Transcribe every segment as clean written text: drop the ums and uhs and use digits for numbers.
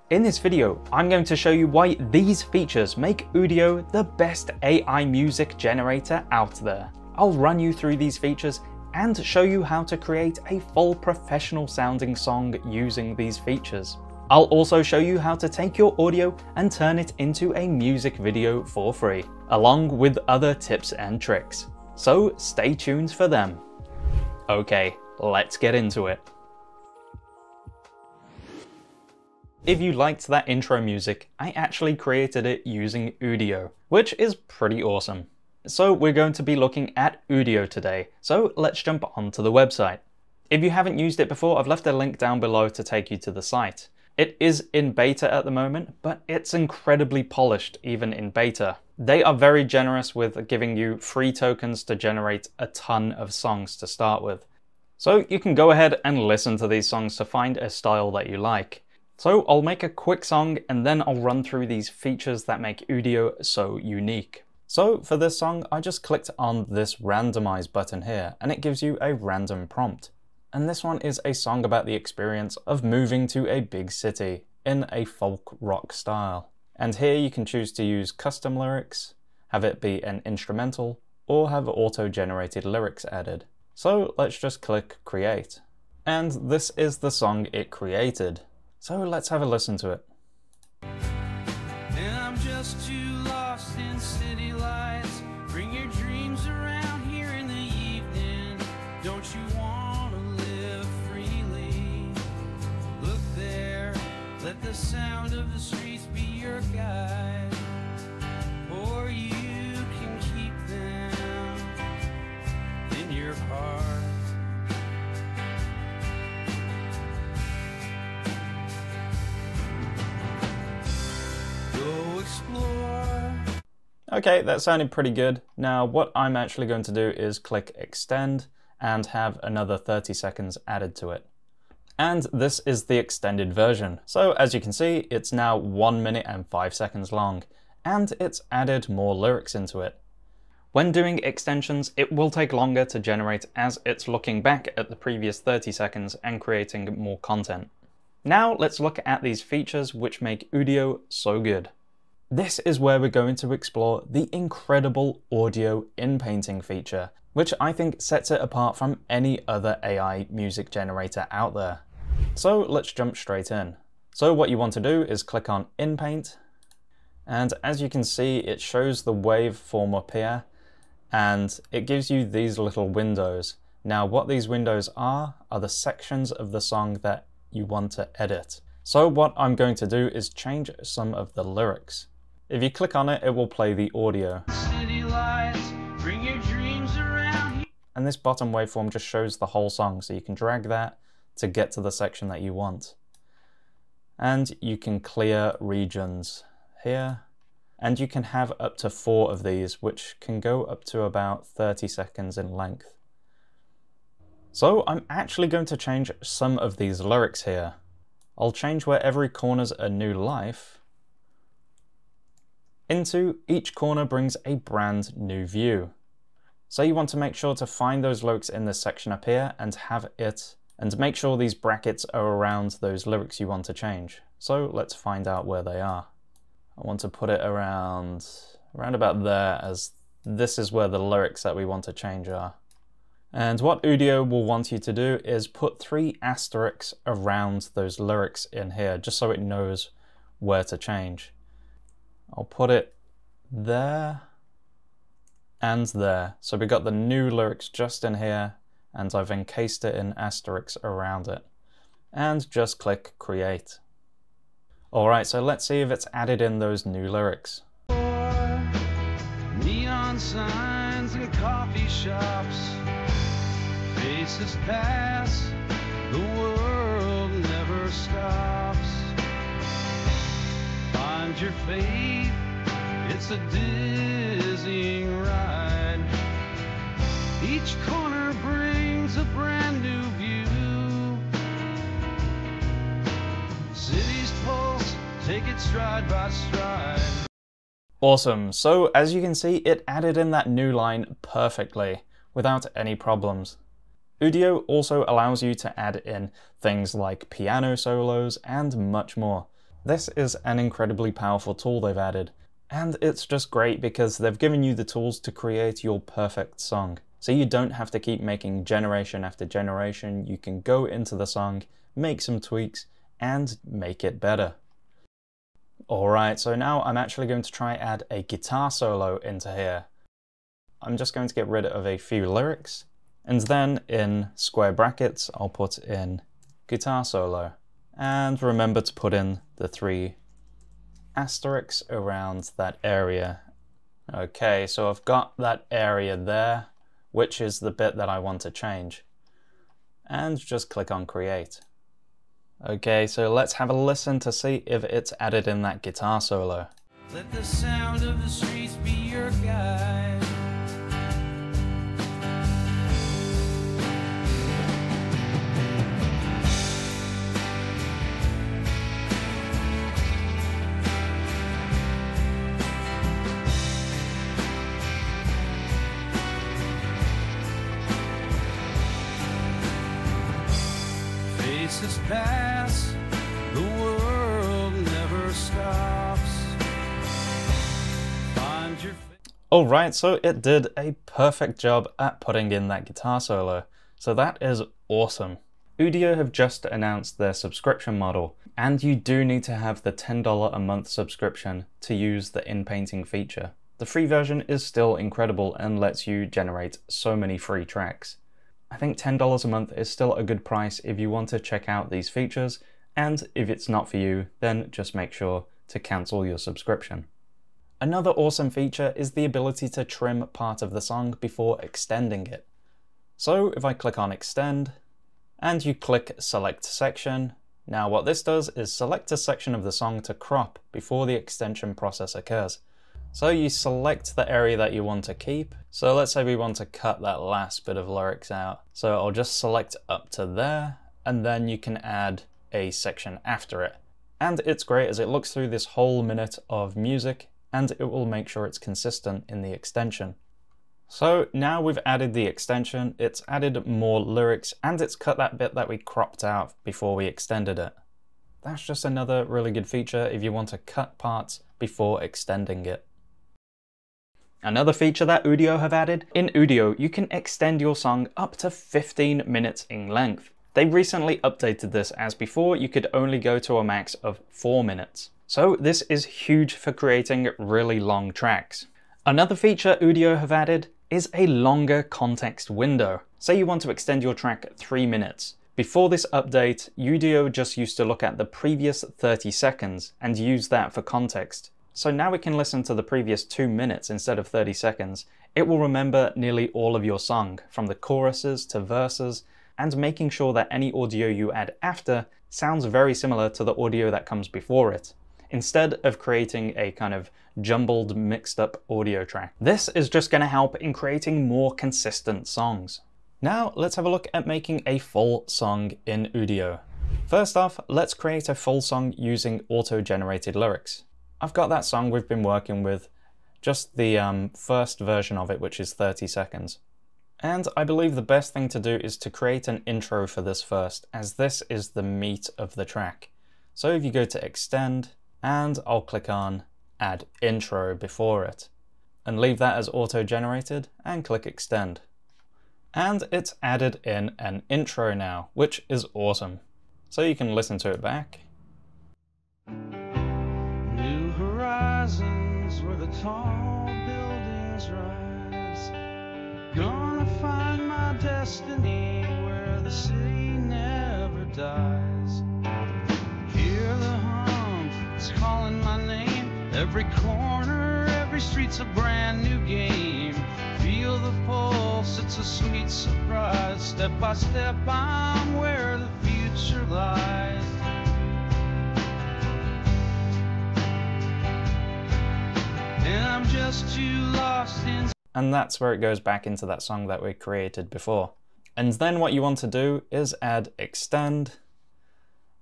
In this video, I'm going to show you why these features make Udio the best AI music generator out there. I'll run you through these features and show you how to create a full professional sounding song using these features. I'll also show you how to take your audio and turn it into a music video for free, along with other tips and tricks. So stay tuned for them. Okay, let's get into it. If you liked that intro music, I actually created it using Udio, which is pretty awesome. So we're going to be looking at Udio today, so let's jump onto the website. If you haven't used it before, I've left a link down below to take you to the site. It is in beta at the moment, but it's incredibly polished even in beta. They are very generous with giving you free tokens to generate a ton of songs to start with. So you can go ahead and listen to these songs to find a style that you like. So I'll make a quick song and then I'll run through these features that make Udio so unique. So for this song, I just clicked on this randomize button here and it gives you a random prompt. And this one is a song about the experience of moving to a big city in a folk rock style. And here you can choose to use custom lyrics, have it be an instrumental, or have auto-generated lyrics added. So let's just click create. And this is the song it created. So let's have a listen to it. And I'm just too lost in city lights. Bring your dreams around here in the evening. Don't you want to live freely? Look there, let the sound of the streets be your guide. Or you can keep them in your heart. Okay, that sounded pretty good. Now what I'm actually going to do is click extend and have another 30 seconds added to it. And this is the extended version. So as you can see, it's now 1 minute and 5 seconds long, and it's added more lyrics into it. When doing extensions, it will take longer to generate as it's looking back at the previous 30 seconds and creating more content. Now let's look at these features which make Udio so good. This is where we're going to explore the incredible audio inpainting feature, which I think sets it apart from any other AI music generator out there. So let's jump straight in. So what you want to do is click on Inpaint, and as you can see, it shows the waveform up here, and it gives you these little windows. Now what these windows are the sections of the song that you want to edit. So what I'm going to do is change some of the lyrics. If you click on it, it will play the audio. City lights, bring your dreams around. And this bottom waveform just shows the whole song, so you can drag that to get to the section that you want. And you can clear regions here, and you can have up to 4 of these, which can go up to about 30 seconds in length. So I'm actually going to change some of these lyrics here. I'll change where every corner's a new life into each corner brings a brand new view. So you want to make sure to find those lyrics in this section up here and have it, and make sure these brackets are around those lyrics you want to change. So let's find out where they are. I want to put it around about there, as this is where the lyrics that we want to change are. And what Udio will want you to do is put 3 asterisks around those lyrics in here, just so it knows where to change. I'll put it there and there. So we got the new lyrics just in here, and I've encased it in asterisks around it. And just click create. Alright, so let's see if it's added in those new lyrics. Neon signs and coffee shops, faces pass, the world never stops. Find your fate, it's a dizzying ride. Each corner brings a brand new view. City's pulse, take it stride by stride. Awesome, so as you can see, it added in that new line perfectly, without any problems. Udio also allows you to add in things like piano solos and much more. This is an incredibly powerful tool they've added, and it's just great because they've given you the tools to create your perfect song. So you don't have to keep making generation after generation. You can go into the song, make some tweaks, and make it better. Alright, so now I'm actually going to try add a guitar solo into here. I'm just going to get rid of a few lyrics, and then in square brackets I'll put in guitar solo. And remember to put in the 3 asterisks around that area. Okay, so I've got that area there, which is the bit that I want to change. And just click on create. Okay, so let's have a listen to see if it's added in that guitar solo. Let the sound of the streets be your guide. Faces pass, the world never stops. Find your Alright, so it did a perfect job at putting in that guitar solo. So that is awesome. Udio have just announced their subscription model, and you do need to have the $10 a month subscription to use the Inpainting feature. The free version is still incredible and lets you generate so many free tracks. I think $10 a month is still a good price if you want to check out these features, and if it's not for you, then just make sure to cancel your subscription. Another awesome feature is the ability to trim part of the song before extending it. So if I click on extend, and you click select section, now what this does is select a section of the song to crop before the extension process occurs. So you select the area that you want to keep. So let's say we want to cut that last bit of lyrics out. So I'll just select up to there, and then you can add a section after it. And it's great as it looks through this whole minute of music, and it will make sure it's consistent in the extension. So now we've added the extension, it's added more lyrics, and it's cut that bit that we cropped out before we extended it. That's just another really good feature if you want to cut parts before extending it. Another feature that Udio have added, in Udio you can extend your song up to 15 minutes in length. They recently updated this, as before you could only go to a max of 4 minutes. So this is huge for creating really long tracks. Another feature Udio have added is a longer context window. Say you want to extend your track 3 minutes. Before this update, Udio just used to look at the previous 30 seconds and use that for context. So now we can listen to the previous 2 minutes instead of 30 seconds. It will remember nearly all of your song, from the choruses to verses, and making sure that any audio you add after sounds very similar to the audio that comes before it, instead of creating a kind of jumbled, mixed up audio track. This is just going to help in creating more consistent songs. Now let's have a look at making a full song in Udio. First off, let's create a full song using auto-generated lyrics. I've got that song we've been working with, just the first version of it, which is 30 seconds. And I believe the best thing to do is to create an intro for this first, as this is the meat of the track. So if you go to extend, and I'll click on add intro before it, and leave that as auto-generated, and click extend. And it's added in an intro now, which is awesome. So you can listen to it back. where the tall buildings rise. Gonna find my destiny where the city never dies. Hear the hum, it's calling my name. Every corner, every street's a brand new game. Feel the pulse, it's a sweet surprise. Step by step, I'm where the future lies. And I'm just too lost in... And that's where it goes back into that song that we created before. And then what you want to do is add extend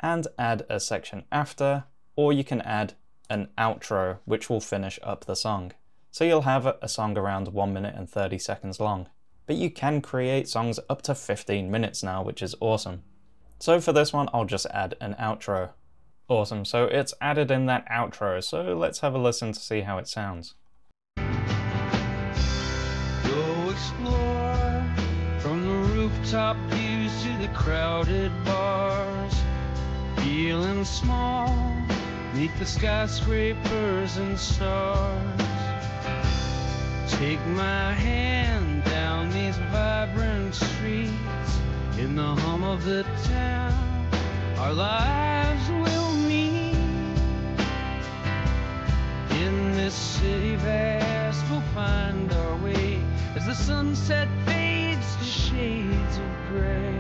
and add a section after, or you can add an outro which will finish up the song. So you'll have a song around 1 minute and 30 seconds long. But you can create songs up to 15 minutes now, which is awesome. So for this one, I'll just add an outro. Awesome, so it's added in that outro, so let's have a listen to see how it sounds. Go explore from the rooftop views to the crowded bars. Feeling small, meet the skyscrapers and stars. Take my hand down these vibrant streets. In the hum of the town, our lives will meet. In this city vast, we'll find our way as the sunset fades to shades of gray.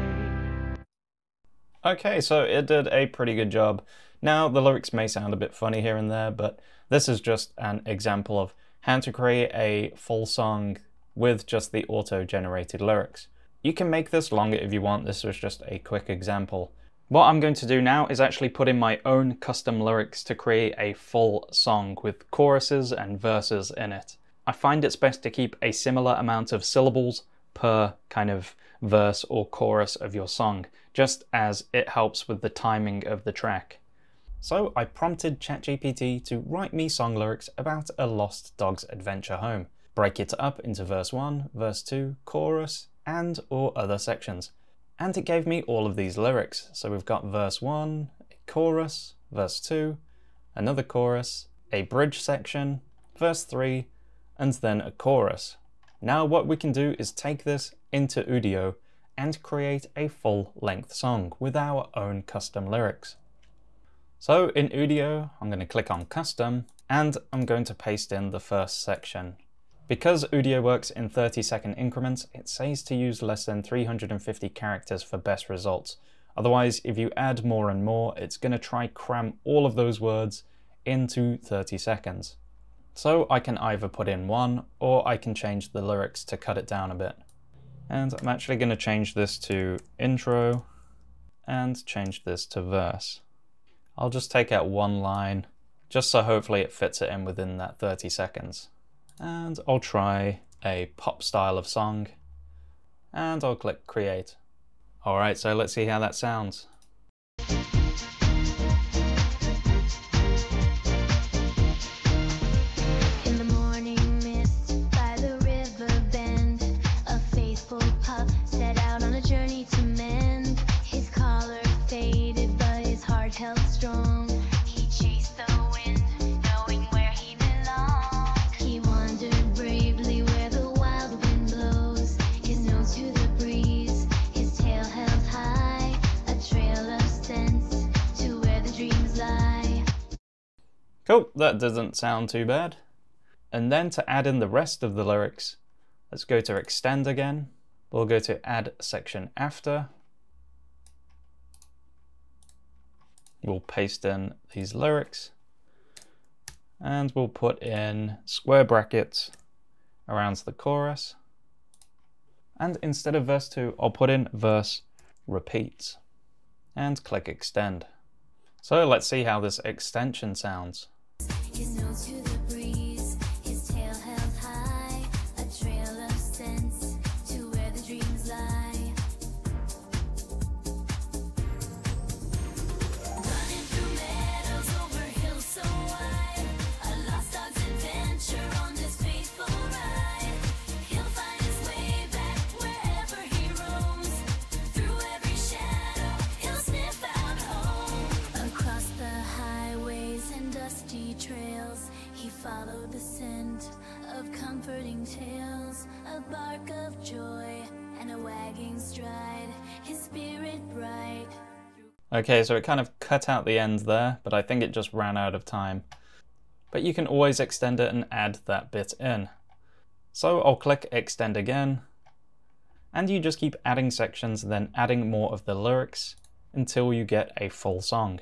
Okay, so it did a pretty good job. Now, the lyrics may sound a bit funny here and there, but this is just an example of how to create a full song with just the auto-generated lyrics. You can make this longer if you want. This was just a quick example. What I'm going to do now is actually put in my own custom lyrics to create a full song with choruses and verses in it. I find it's best to keep a similar amount of syllables per kind of verse or chorus of your song, just as it helps with the timing of the track. So I prompted ChatGPT to write me song lyrics about a lost dog's adventure home. Break it up into verse 1, verse 2, chorus, and or other sections. And it gave me all of these lyrics. So we've got verse 1, a chorus, verse 2, another chorus, a bridge section, verse 3, and then a chorus. Now what we can do is take this into Udio and create a full-length song with our own custom lyrics. So in Udio, I'm going to click on Custom, and I'm going to paste in the first section. Because Udio works in 30-second increments, it says to use less than 350 characters for best results. Otherwise, if you add more and more, it's going to try cram all of those words into 30 seconds. So I can either put in 1, or I can change the lyrics to cut it down a bit. And I'm actually going to change this to intro, and change this to verse. I'll just take out one line, just so hopefully it fits it in within that 30 seconds. And I'll try a pop style of song, and I'll click create. Alright, so let's see how that sounds. In the morning mist by the river bend, a faithful pup set out on a journey to mend. His collar faded, but his heart held strong. He chased the wind, knowing where he belonged. He wandered bravely where the wild wind blows, his nose to the breeze, his tail held high, a trail of scents to where the dreams lie. Cool, that doesn't sound too bad. And then to add in the rest of the lyrics, let's go to extend again. We'll go to add section after. We'll paste in these lyrics, and we'll put in square brackets around the chorus. And instead of verse 2, I'll put in verse repeats and click extend. So let's see how this extension sounds. His nose to the breeze, his tail held high, a trail of scents to where the dreams lie. Running through meadows over hills so wide, a lost dog's adventure on this faithful ride. He'll find his way back wherever he roams. Through every shadow, he'll sniff out home. Across the highways and dusty trails, he followed the scent of comforting tales, a bark of joy and a wagging stride, his spirit bright. Okay, so it kind of cut out the end there, but I think it just ran out of time. But you can always extend it and add that bit in. So I'll click extend again, and you just keep adding sections, then adding more of the lyrics until you get a full song.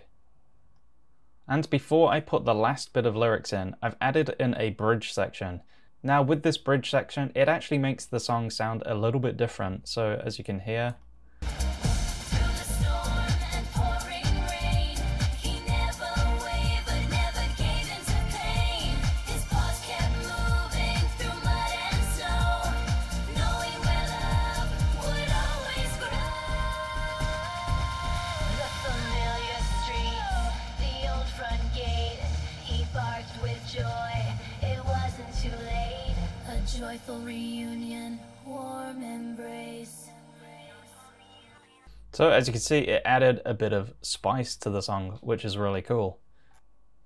And before I put the last bit of lyrics in, I've added in a bridge section. Now with this bridge section, it actually makes the song sound a little bit different. So as you can hear, Through the storm and pouring rain, he never wavered, never gave in to pain. His paws kept moving through mud and snow, knowing where love would always grow. The familiar streets, the joyful reunion, warm embrace. So as you can see, it added a bit of spice to the song, which is really cool.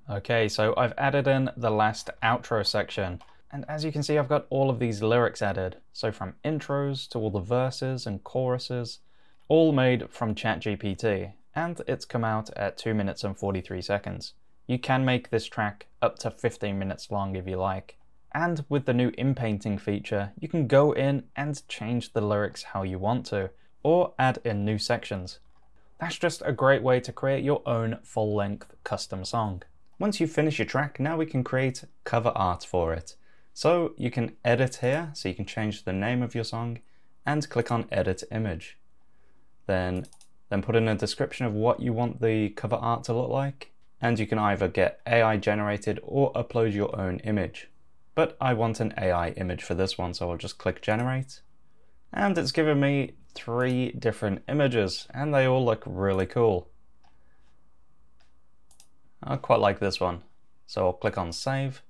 Okay, so I've added in the last outro section. And as you can see, I've got all of these lyrics added. So from intros to all the verses and choruses, all made from ChatGPT. And it's come out at 2 minutes and 43 seconds. You can make this track up to 15 minutes long if you like. And with the new Inpainting feature, you can go in and change the lyrics how you want to, or add in new sections. That's just a great way to create your own full-length custom song. Once you finish your track, now we can create cover art for it. So you can edit here, so you can change the name of your song, and click on Edit Image. Then put in a description of what you want the cover art to look like, and you can either get AI generated or upload your own image. But I want an AI image for this one, so I'll just click Generate. And it's given me 3 different images, and they all look really cool. I quite like this one, so I'll click on Save.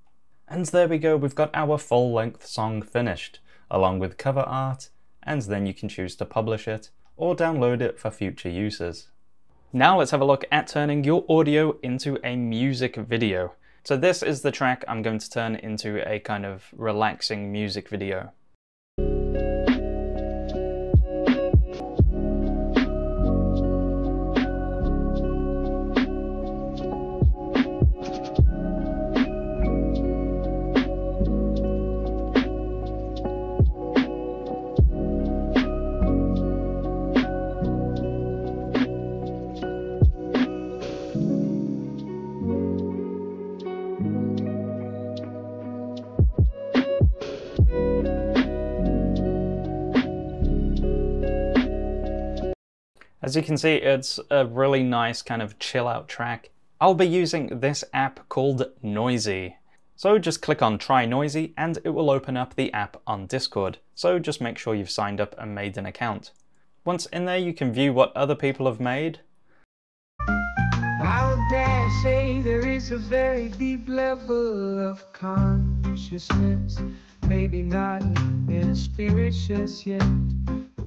And there we go, we've got our full-length song finished, along with cover art, and then you can choose to publish it, or download it for future uses. Now let's have a look at turning your audio into a music video. So this is the track I'm going to turn into a kind of relaxing music video. As you can see, it's a really nice kind of chill out track. I'll be using this app called Noisy. So just click on Try Noisy and it will open up the app on Discord. So just make sure you've signed up and made an account. Once in there, you can view what other people have made. I would dare say there is a very deep level of consciousness. Maybe not in a spirit just yet.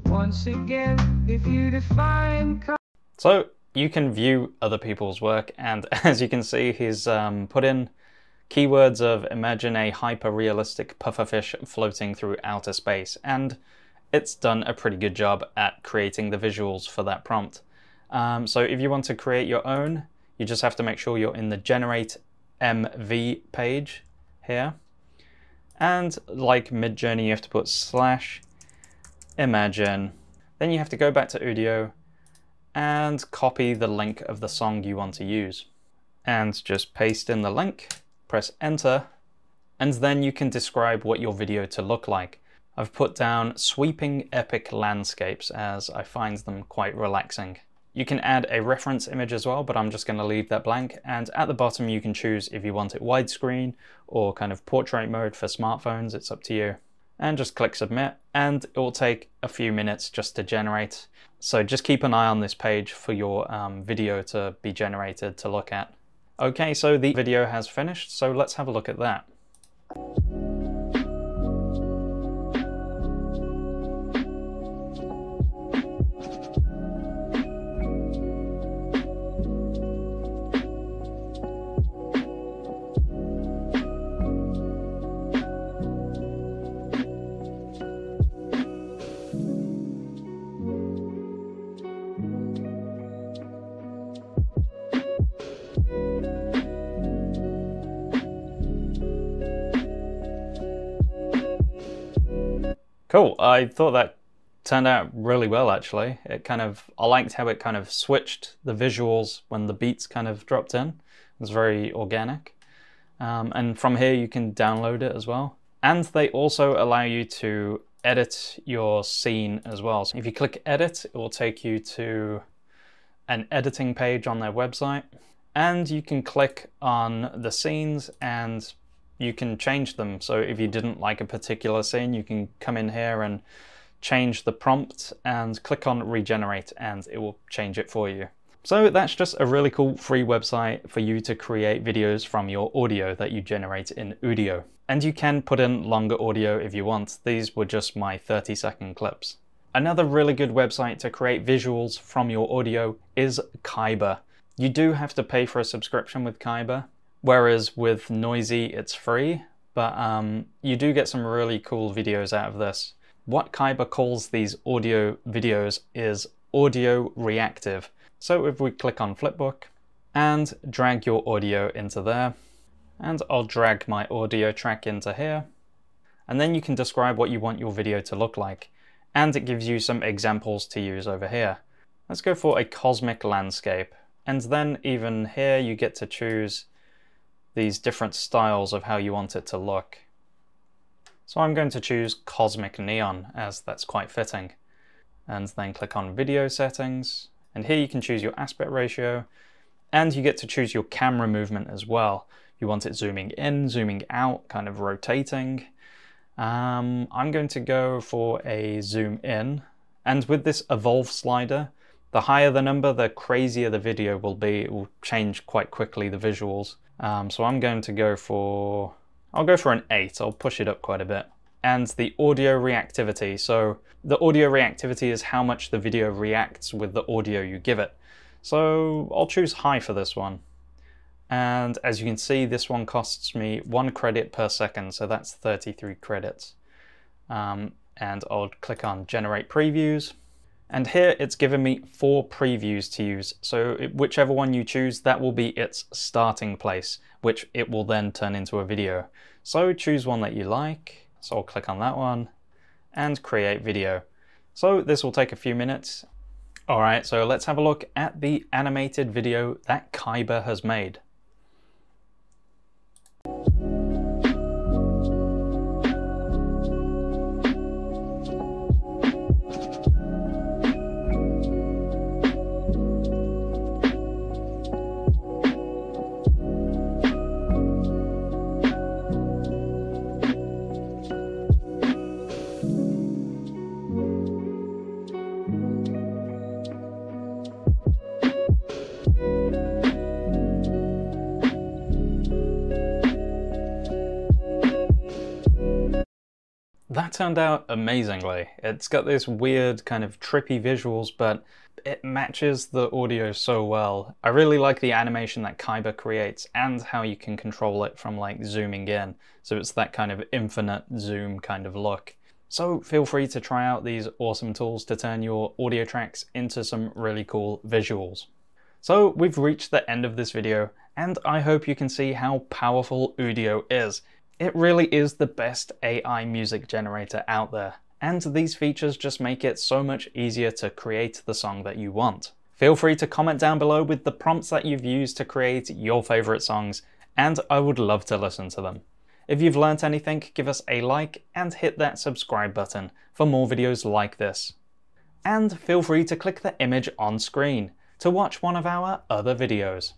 Once again, if you define... So you can view other people's work, and as you can see, he's put in keywords of imagine a hyper-realistic pufferfish floating through outer space, and it's done a pretty good job at creating the visuals for that prompt. So if you want to create your own, you just have to make sure you're in the Generate MV page here. And like Midjourney, you have to put /imagine. Then you have to go back to Udio and copy the link of the song you want to use. And just paste in the link, press enter, and then you can describe what your video to look like. I've put down sweeping epic landscapes as I find them quite relaxing. You can add a reference image as well, but I'm just going to leave that blank. And at the bottom, you can choose if you want it widescreen or kind of portrait mode for smartphones. It's up to you. And just click submit, and it will take a few minutes just to generate. So just keep an eye on this page for your video to be generated to look at. Okay, so the video has finished, so let's have a look at that. Cool, I thought that turned out really well actually. I liked how it kind of switched the visuals when the beats kind of dropped in. It was very organic. And from here you can download it as well. And they also allow you to edit your scene as well. So if you click edit, it will take you to an editing page on their website. And you can click on the scenes and you can change them. So if you didn't like a particular scene, you can come in here and change the prompt and click on regenerate and it will change it for you. So that's just a really cool free website for you to create videos from your audio that you generate in Udio. And you can put in longer audio if you want. These were just my 30-second clips. Another really good website to create visuals from your audio is Kyber. You do have to pay for a subscription with Kyber, whereas with Noisy it's free, but you do get some really cool videos out of this. What Kyber calls these audio videos is audio reactive. So if we click on Flipbook and drag your audio into there, and I'll drag my audio track into here, and then you can describe what you want your video to look like, and it gives you some examples to use over here. Let's go for a cosmic landscape, and then even here you get to choose these different styles of how you want it to look. So I'm going to choose cosmic neon, as that's quite fitting, and then click on video settings. And here you can choose your aspect ratio, and you get to choose your camera movement as well. You want it zooming in, zooming out, kind of rotating. I'm going to go for a zoom in. And with this evolve slider, the higher the number, the crazier the video will be. It will change quite quickly, the visuals. So I'm going to go for, I'll go for an 8. I'll push it up quite a bit. And the audio reactivity. So the audio reactivity is how much the video reacts with the audio you give it. So I'll choose high for this one. And as you can see, this one costs me 1 credit per second, so that's 33 credits. And I'll click on generate previews. And here it's given me 4 previews to use. So whichever one you choose, that will be its starting place, which it will then turn into a video. So choose one that you like. So I'll click on that one and create video. So this will take a few minutes. All right, so let's have a look at the animated video that Kyber has made. That turned out amazingly. It's got this weird kind of trippy visuals, but it matches the audio so well. I really like the animation that Kyber creates and how you can control it from like zooming in. So it's that kind of infinite zoom kind of look. So feel free to try out these awesome tools to turn your audio tracks into some really cool visuals. So we've reached the end of this video, and I hope you can see how powerful Udio is. It really is the best AI music generator out there, and these features just make it so much easier to create the song that you want. Feel free to comment down below with the prompts that you've used to create your favorite songs, and I would love to listen to them. If you've learnt anything, give us a like and hit that subscribe button for more videos like this. And feel free to click the image on screen to watch one of our other videos.